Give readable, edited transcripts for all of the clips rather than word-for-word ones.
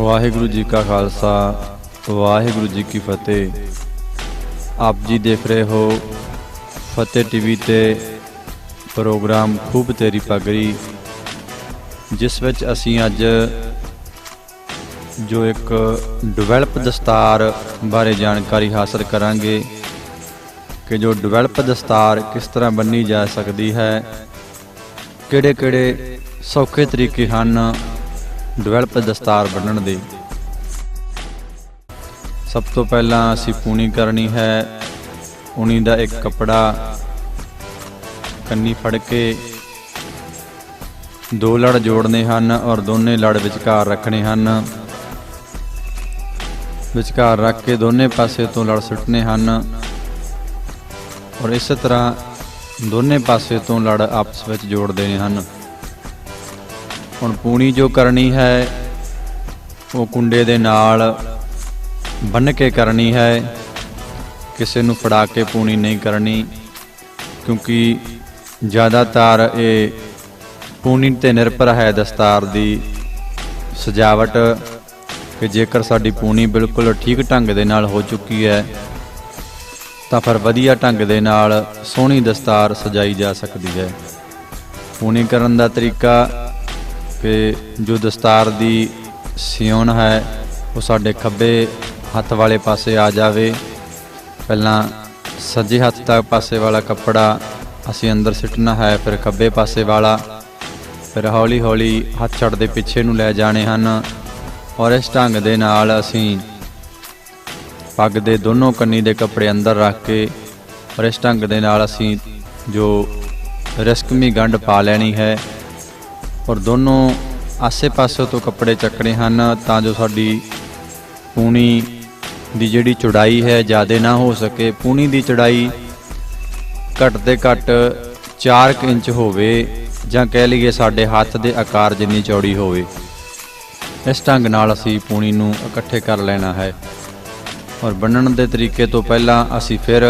वाहिगुरु जी का खालसा वाहिगुरु जी की फतेह। आप जी देख रहे हो फतेह टीवी ते प्रोग्राम खूब तेरी पगड़ी, जिस विच असीं अज जो एक डिवेलप दस्तार बारे जानकारी हासिल करांगे कि जो डिवेलप दस्तार किस तरह बन्नी जा सकती है, किहड़े-किहड़े सौखे तरीके हैं डिवेलप दस्तार बन्नण दे। सब तो पहला असीं पूनी करनी है। ऊनी दा एक कपड़ा कन्नी फड़ के दो लड़ जोड़ने हैं और दोने लड़ विचकार रखने हैं। विचकार रख के दोने पासे तो लड़ सुटने हैं और इस तरह दोने पासे तो लड़ आपस में जोड़ देने हैं। हुण पूनी जो करनी है वो कुंडे दे नाल बन के करनी है, किसी नूं फड़ा के पूनी नहीं करनी, क्योंकि ज़्यादातर ये पूनी ते निर्भर है दस्तार दी सजावट कि जेकर साडी पूनी बिल्कुल ठीक ढंग दे नाल हो चुकी है तो फिर वधिया ढंग दे नाल सोहनी दस्तार सजाई जा सकती है। पूनी करन दा तरीका कि जो दस्तार दी सिउण है वो साडे खब्बे हत्थ वाले पासे आ जावे। पहला सज्जे हत्थ तक पासे वाला कपड़ा असीं अंदर सिटना है, फिर खब्बे पासे वाला, फिर हौली हौली हत्थ छड्डदे पिछे नूं लै जाने हन और इस ढंग दे नाल असीं पग दे दोनों कन्नी दे कपड़े अंदर रख के और इस ढंग दे नाल असीं जो रिस्कमी गंढ पा लैनी है और दोनों आसे पासे तो कपड़े चकने हैं तां जो साडी पूनी दी जिहड़ी चौड़ाई है ज़्यादा ना हो सके। पूनी दी चौड़ाई घट ते घट 4 इंच होवे जां कह लईए साडे हत्थ दे आकार जिन्नी चौड़ी होवे। इस ढंग नाल असीं पूनी नूं इकट्ठे कर लेना है। और बन्नण दे तरीके तो पहला असीं फिर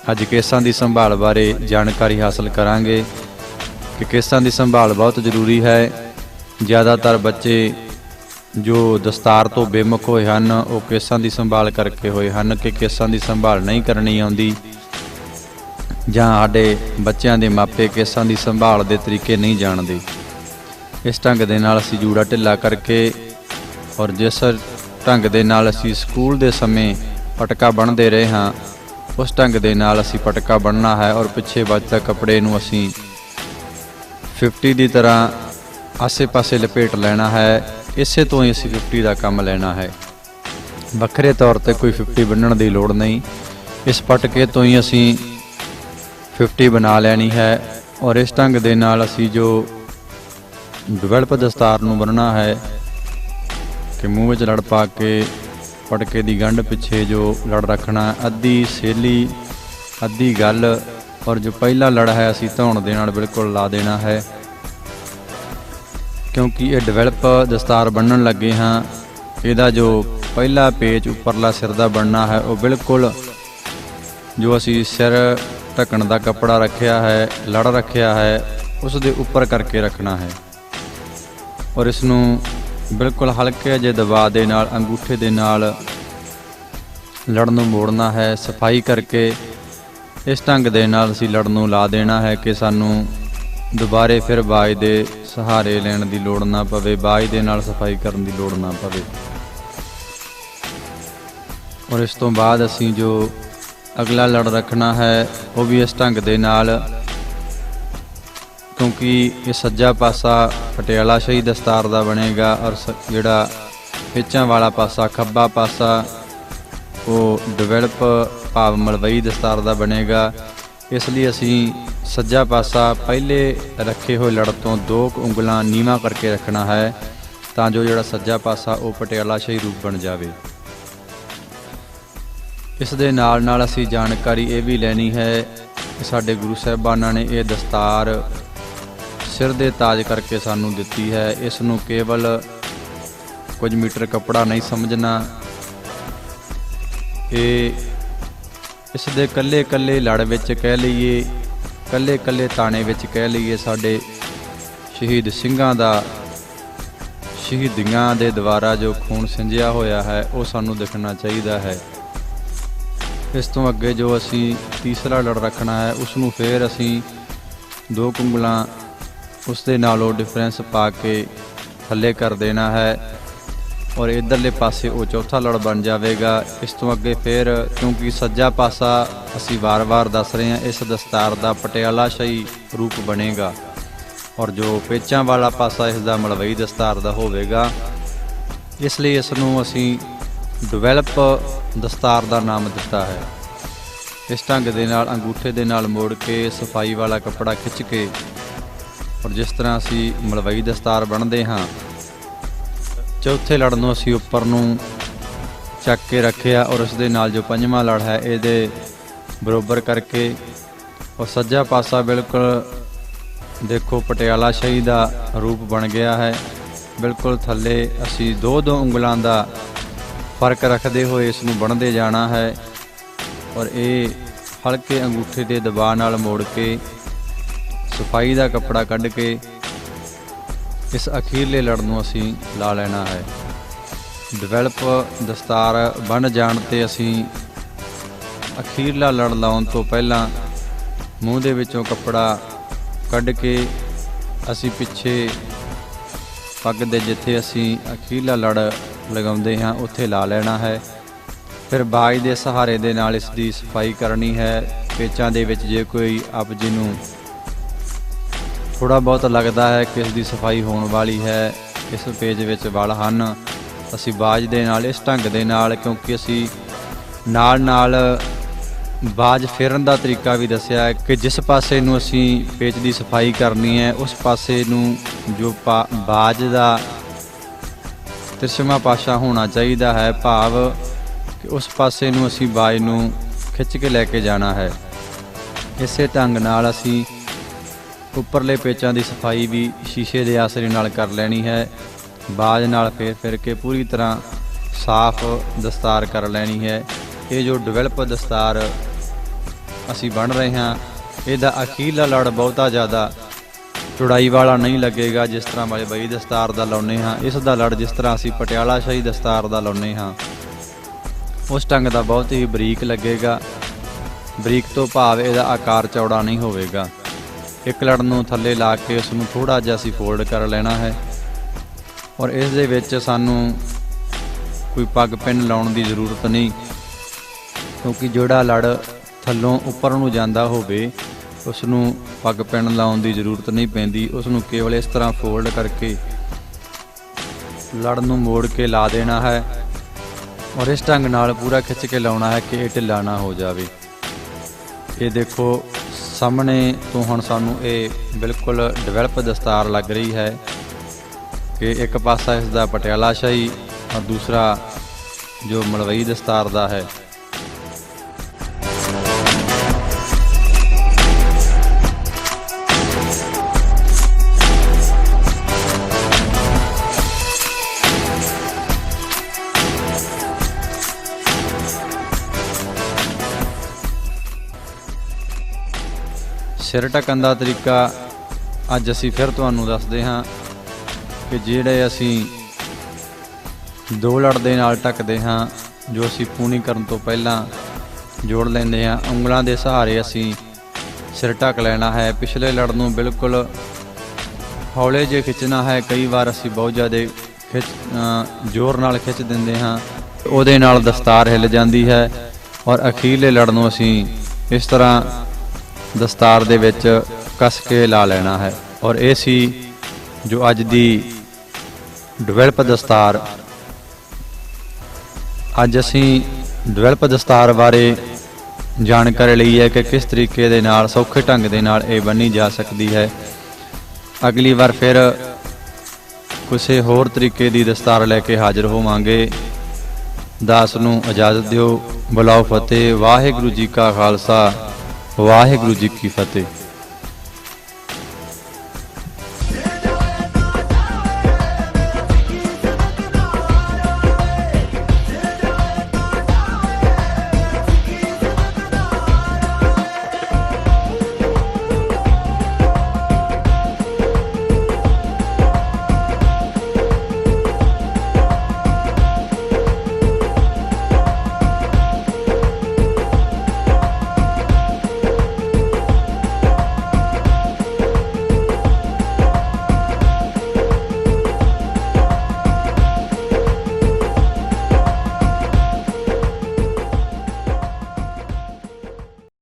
अज केसां दी संभाल बारे जानकारी हासिल करांगे कि केसां दी संभाल बहुत जरूरी है। ज़्यादातर बच्चे जो दस्तार तो बेमुख होए हन वो केसां दी संभाल करके होए हन कि केसां दी संभाल नहीं करनी आउंदी, जां साडे बच्चों के मापे केसां दी संभाल दे तरीके नहीं जानते। इस ढंग दे नाल असीं जूड़ा ढिल्ला करके और जिस ढंग दे नाल असीं स्कूल दे समय पटका बन्नदे रहे हाँ उस ढंग दे नाल असीं पटका बन्नना है और पिछे बचदा कपड़े नूं असीं 50 की तरह आसे पासे लपेट लेना है। इसे तो ही असीं 50 का काम लेना है, वखरे तौर पर कोई 50 बन्नण की लोड़ नहीं। इस पटके तो ही असीं 50 बना लैनी है और इस ढंग दे नाल असीं जो डिवेलप दस्तार नूं बन्नना है कि मूँह विच लड़ पा के पटके की गंढ पिछे जो लड़ रखना, अद्धी सेली अद्धी गल, और जो पहला लड़ है असीं धौण दे नाल बिल्कुल ला देना है। क्योंकि ये डिवेलप दस्तार बन्नण लगे हाँ, इहदा जो पहला पेच उपरला सिर दा बनना है वो बिल्कुल जो असीं सिर ढकण दा कपड़ा रखिया है, लड़ रखिया है, उस दे उपर करके रखना है और इसनूं बिल्कुल हल्के जे दबाव दे नाल अंगूठे दे नाल लड़ नूं मोड़ना है। सफाई करके इस ढंग दे नाल असीं लड़ नूं ला देना है कि सानूं दुबारे फिर बाज दे सहारे लैण दी लोड़ ना पवे, बाज दे नाल सफाई करन दी लोड़ ना पवे। और इस तो बाद असीं जो अगला लड़ रखना है वो भी इस ढंग दे नाल, क्योंकि ये सज्जा पासा पटियाला शाही दस्तार दा बनेगा और जिहड़ा पिछां वाला पासा खब्बा पासा वो डिवेलप भाव मलवई दस्तार दा बनेगा। इसलिए असीं सज्जा पासा पहले रखे हुए लड़ तो 2 उंगलां नीवा करके रखना है तां जो जिहड़ा सज्जा पासा वो पटियाला शाही रूप बन जाए। इस दे नाल नाल असीं जानकारी ये भी लैनी है कि साडे गुरु साहिबानां ने ये दस्तार सिर दे ताज करके सानू दिती है। इस नूं केवल कुछ मीटर कपड़ा नहीं समझना, ये इस दे कल्ले कल्ले लड़ विच कह लईए, कल्ले कल्ले ताणे विच कह लईए, साडे शहीद ਸਿੰਘਾਂ ਦਾ ਸ਼ਹੀਦੀਆਂ ਦੇ ਦੁਆਰਾ ਜੋ ਖੂਨ ਸਿੰਜਿਆ ਹੋਇਆ ਹੈ ਉਹ ਸਾਨੂੰ ਦਿਖਣਾ ਚਾਹੀਦਾ ਹੈ। ਇਸ ਤੋਂ ਅੱਗੇ ਜੋ ਅਸੀਂ ਤੀਸਰਾ ਲੜ ਰੱਖਣਾ ਹੈ ਉਸ ਨੂੰ ਫਿਰ ਅਸੀਂ 2 ਉਂਗਲਾਂ ਉਸ ਦੇ ਨਾਲੋਂ ਡਿਫਰੈਂਸ ਪਾ ਕੇ ਥੱਲੇ ਕਰ ਦੇਣਾ ਹੈ ਔਰ ਇਧਰਲੇ ਪਾਸੇ ਉਹ ਚੌਥਾ ਲੜ ਬਣ ਜਾਵੇਗਾ। ਇਸ ਤੋਂ ਅੱਗੇ ਫਿਰ ਕਿਉਂਕਿ ਸੱਜਾ ਪਾਸਾ ਅਸੀਂ ਵਾਰ-ਵਾਰ ਦੱਸ ਰਹੇ ਹਾਂ, ਇਸ ਦਸਤਾਰ ਦਾ ਪਟਿਆਲਾ ਸ਼ਾਹੀ ਰੂਪ ਬਣੇਗਾ ਔਰ ਜੋ ਪੇਚਾਂ ਵਾਲਾ ਪਾਸਾ ਇਸ ਦਾ ਮਲਵਈ ਦਸਤਾਰ ਦਾ ਹੋਵੇਗਾ। ਇਸ ਲਈ ਇਸ ਨੂੰ ਅਸੀਂ ਡਿਵੈਲਪ ਦਸਤਾਰ ਦਾ ਨਾਮ ਦਿੱਤਾ ਹੈ। ਇਸ ਢੰਗ ਦੇ ਨਾਲ ਅੰਗੂਠੇ ਦੇ ਨਾਲ ਮੋੜ ਕੇ ਸਫਾਈ ਵਾਲਾ ਕੱਪੜਾ ਖਿੱਚ ਕੇ ਔਰ ਜਿਸ ਤਰ੍ਹਾਂ ਅਸੀਂ ਮਲਵਈ ਦਸਤਾਰ ਬਣਦੇ ਹਾਂ, ਚੌਥੇ ਲੜ ਨੂੰ ਅਸੀਂ ਉੱਪਰ ਨੂੰ ਚੱਕ ਕੇ ਰੱਖਿਆ ਔਰ ਉਸ ਦੇ ਨਾਲ ਜੋ ਪੰਜਵਾਂ ਲੜ ਹੈ ਇਹਦੇ ਬਰਾਬਰ ਕਰਕੇ ਔਰ ਸੱਜਾ ਪਾਸਾ ਬਿਲਕੁਲ ਦੇਖੋ ਪਟਿਆਲਾ ਸ਼ਾਹੀ ਦਾ ਰੂਪ ਬਣ ਗਿਆ ਹੈ। ਬਿਲਕੁਲ ਥੱਲੇ ਅਸੀਂ 2-2 ਉਂਗਲਾਂ ਦਾ ਫਰਕ ਰੱਖਦੇ ਹੋਏ ਇਸ ਨੂੰ ਬਣਦੇ ਜਾਣਾ ਹੈ ਔਰ ਇਹ ਹਲਕੇ ਅੰਗੂਠੇ ਦੇ ਦਬਾਅ ਨਾਲ ਮੋੜ ਕੇ ਸਫਾਈ ਦਾ ਕੱਪੜਾ ਕੱਢ ਕੇ ਇਸ ਅਖੀਰਲੇ ਲੜ ਨੂੰ ਅਸੀਂ ਲਾ ਲੈਣਾ ਹੈ। ਡਿਵੈਲਪ ਦਸਤਾਰ ਬਣ ਜਾਣ 'ਤੇ ਅਸੀਂ ਅਖੀਰਲਾ ਲੜ ਲਾਉਣ ਤੋਂ ਪਹਿਲਾਂ ਮੂੰਹ ਦੇ ਵਿੱਚੋਂ ਕੱਪੜਾ ਕੱਢ ਕੇ ਅਸੀਂ ਪਿੱਛੇ ਪੱਗ ਦੇ ਜਿੱਥੇ ਅਸੀਂ ਅਖੀਰਲਾ ਲੜ ਲਗਾਉਂਦੇ ਹਾਂ ਉੱਥੇ ਲਾ ਲੈਣਾ ਹੈ। ਫਿਰ ਬਾਜ ਦੇ ਸਹਾਰੇ ਦੇ ਨਾਲ ਇਸ ਦੀ ਸਫਾਈ ਕਰਨੀ ਹੈ। ਪੇਚਾਂ ਦੇ ਵਿੱਚ ਜੇ ਕੋਈ ਆਪ ਜੀ ਨੂੰ ਥੋੜ੍ਹਾ ਬਹੁਤ ਲੱਗਦਾ ਹੈ ਕਿ ਇਸ ਦੀ ਸਫਾਈ ਹੋਣ ਵਾਲੀ ਹੈ, ਇਸ ਪੇਜ ਵਿੱਚ ਵਲ ਹਨ, ਅਸੀਂ ਬਾਜ ਦੇ ਨਾਲ ਇਸ ਢੰਗ ਦੇ ਨਾਲ, ਕਿਉਂਕਿ ਅਸੀਂ ਨਾਲ ਬਾਜ ਫੇਰਨ ਦਾ ਤਰੀਕਾ ਵੀ ਦੱਸਿਆ ਹੈ ਕਿ ਜਿਸ ਪਾਸੇ ਨੂੰ ਅਸੀਂ ਪੇਚ ਦੀ ਸਫਾਈ ਕਰਨੀ ਹੈ ਉਸ ਪਾਸੇ ਨੂੰ ਜੋ ਬਾਜ ਦਾ ਤਿਰਛਮਾ ਪਾਸਾ ਹੋਣਾ ਚਾਹੀਦਾ ਹੈ, ਭਾਵ ਕਿ ਉਸ ਪਾਸੇ ਨੂੰ ਅਸੀਂ ਬਾਜ ਨੂੰ ਖਿੱਚ ਕੇ ਲੈ ਕੇ ਜਾਣਾ ਹੈ। ਇਸੇ ਢੰਗ ਨਾਲ ਅਸੀਂ ਉੱਪਰਲੇ ਪੇਚਾਂ ਦੀ ਸਫਾਈ ਵੀ ਸ਼ੀਸ਼ੇ ਦੇ ਆਸਰੇ ਨਾਲ ਕਰ ਲੈਣੀ ਹੈ। ਬਾਜ ਨਾਲ ਫਿਰ ਕੇ ਪੂਰੀ ਤਰ੍ਹਾਂ ਸਾਫ਼ ਦਸਤਾਰ ਕਰ ਲੈਣੀ ਹੈ। ਇਹ ਜੋ ਡਿਵੈਲਪ ਦਸਤਾਰ ਅਸੀਂ ਬਣ ਰਹੇ ਹਾਂ ਇਹਦਾ ਅਖੀਰਲਾ ਲੜ ਬਹੁਤਾ ਜ਼ਿਆਦਾ ਚੌੜਾਈ ਵਾਲਾ ਨਹੀਂ ਲੱਗੇਗਾ ਜਿਸ ਤਰ੍ਹਾਂ ਮਲਵਈ ਦਸਤਾਰ ਦਾ ਲਾਉਂਦੇ ਹਾਂ। ਇਸ ਦਾ ਲੜ ਜਿਸ ਤਰ੍ਹਾਂ ਅਸੀਂ ਪਟਿਆਲਾ ਸ਼ਾਹੀ ਦਸਤਾਰ ਦਾ ਲਾਉਂਦੇ ਹਾਂ ਉਸ ਢੰਗ ਦਾ ਬਹੁਤ ਹੀ ਬਰੀਕ ਲੱਗੇਗਾ। ਬਰੀਕ ਤੋਂ ਭਾਵ ਇਹਦਾ ਆਕਾਰ ਚੌੜਾ ਨਹੀਂ ਹੋਵੇਗਾ। ਇੱਕ ਲੜ ਨੂੰ ਥੱਲੇ ਲਾ ਕੇ ਉਸ ਨੂੰ ਥੋੜ੍ਹਾ ਜਿਹਾ ਅਸੀਂ ਫੋਲਡ ਕਰ ਲੈਣਾ ਹੈ ਔਰ ਇਸ ਦੇ ਵਿੱਚ ਸਾਨੂੰ ਕੋਈ ਪੱਗ ਪਿੰਨ ਲਾਉਣ ਦੀ ਜ਼ਰੂਰਤ ਨਹੀਂ, ਕਿਉਂਕਿ ਜਿਹੜਾ ਲੜ ਥੱਲੋਂ ਉੱਪਰ ਨੂੰ ਜਾਂਦਾ ਹੋਵੇ ਉਸ ਨੂੰ ਪੱਗ ਪਿੰਨ ਲਾਉਣ ਦੀ ਜ਼ਰੂਰਤ ਨਹੀਂ ਪੈਂਦੀ। ਉਸ ਨੂੰ ਕੇਵਲ ਇਸ ਤਰ੍ਹਾਂ ਫੋਲਡ ਕਰਕੇ ਲੜ ਨੂੰ ਮੋੜ ਕੇ ਲਾ ਦੇਣਾ ਹੈ ਔਰ ਇਸ ਢੰਗ ਨਾਲ ਪੂਰਾ ਖਿੱਚ ਕੇ ਲਾਉਣਾ ਹੈ ਕਿ ਇਹ ਢਿੱਲਾ ਨਾ ਹੋ ਜਾਵੇ। ਇਹ ਦੇਖੋ ਸਾਹਮਣੇ ਤੋਂ ਹੁਣ ਸਾਨੂੰ ਇਹ ਬਿਲਕੁਲ ਡਿਵੈਲਪ ਦਸਤਾਰ ਲੱਗ ਰਹੀ ਹੈ ਕਿ ਇੱਕ ਪਾਸਾ ਇਸ ਦਾ ਪਟਿਆਲਾ ਸ਼ਾਹੀ ਔਰ ਦੂਸਰਾ ਜੋ ਮਲਵਈ ਦਸਤਾਰ ਦਾ ਹੈ। ਸਿਰ ਢੱਕਣ ਦਾ ਤਰੀਕਾ ਅੱਜ ਅਸੀਂ ਫਿਰ ਤੁਹਾਨੂੰ ਦੱਸਦੇ ਹਾਂ ਕਿ ਜਿਹੜੇ ਅਸੀਂ 2 ਲੜ ਦੇ ਨਾਲ ਢੱਕਦੇ ਹਾਂ, ਜੋ ਅਸੀਂ ਪੂਣੀ ਕਰਨ ਤੋਂ ਪਹਿਲਾਂ ਜੋੜ ਲੈਂਦੇ ਹਾਂ, ਉਂਗਲਾਂ ਦੇ ਸਹਾਰੇ ਅਸੀਂ ਸਿਰ ਢੱਕ ਲੈਣਾ ਹੈ। ਪਿਛਲੇ ਲੜ ਨੂੰ ਬਿਲਕੁਲ ਹੌਲੇ ਜਿਹੇ ਖਿੱਚਣਾ ਹੈ। ਕਈ ਵਾਰ ਅਸੀਂ ਬਹੁਤ ਜ਼ਿਆਦਾ ਜ਼ੋਰ ਨਾਲ ਖਿੱਚ ਦਿੰਦੇ ਹਾਂ, ਉਹਦੇ ਨਾਲ ਦਸਤਾਰ ਹਿੱਲ ਜਾਂਦੀ ਹੈ ਔਰ ਅਖੀਰਲੇ ਲੜ ਨੂੰ ਅਸੀਂ ਇਸ ਤਰ੍ਹਾਂ ਦਸਤਾਰ ਦੇ ਵਿੱਚ ਕੱਸ ਕੇ ਲਾ ਲੈਣਾ ਹੈ। ਔਰ ਇਹ ਸੀ ਜੋ ਅੱਜ ਦੀ ਡਿਵੈਲਪ ਦਸਤਾਰ। ਅੱਜ ਅਸੀਂ ਡਿਵੈਲਪ ਦਸਤਾਰ ਬਾਰੇ ਜਾਣਕਾਰੀ ਲਈ ਹੈ ਕਿ ਕਿਸ ਤਰੀਕੇ ਦੇ ਨਾਲ ਸੌਖੇ ਢੰਗ ਦੇ ਨਾਲ ਇਹ ਬੰਨੀ ਜਾ ਸਕਦੀ ਹੈ। ਅਗਲੀ ਵਾਰ ਫਿਰ ਕਿਸੇ ਹੋਰ ਤਰੀਕੇ ਦੀ ਦਸਤਾਰ ਲੈ ਕੇ ਹਾਜ਼ਰ ਹੋਵਾਂਗੇ। ਦਾਸ ਨੂੰ ਇਜਾਜ਼ਤ ਦਿਓ। ਬੁਲਾਓ ਫਤਿਹ। ਵਾਹਿਗੁਰੂ ਜੀ ਕਾ ਖਾਲਸਾ, ਵਾਹਿਗੁਰੂ ਜੀ ਕੀ ਫਤਿਹ।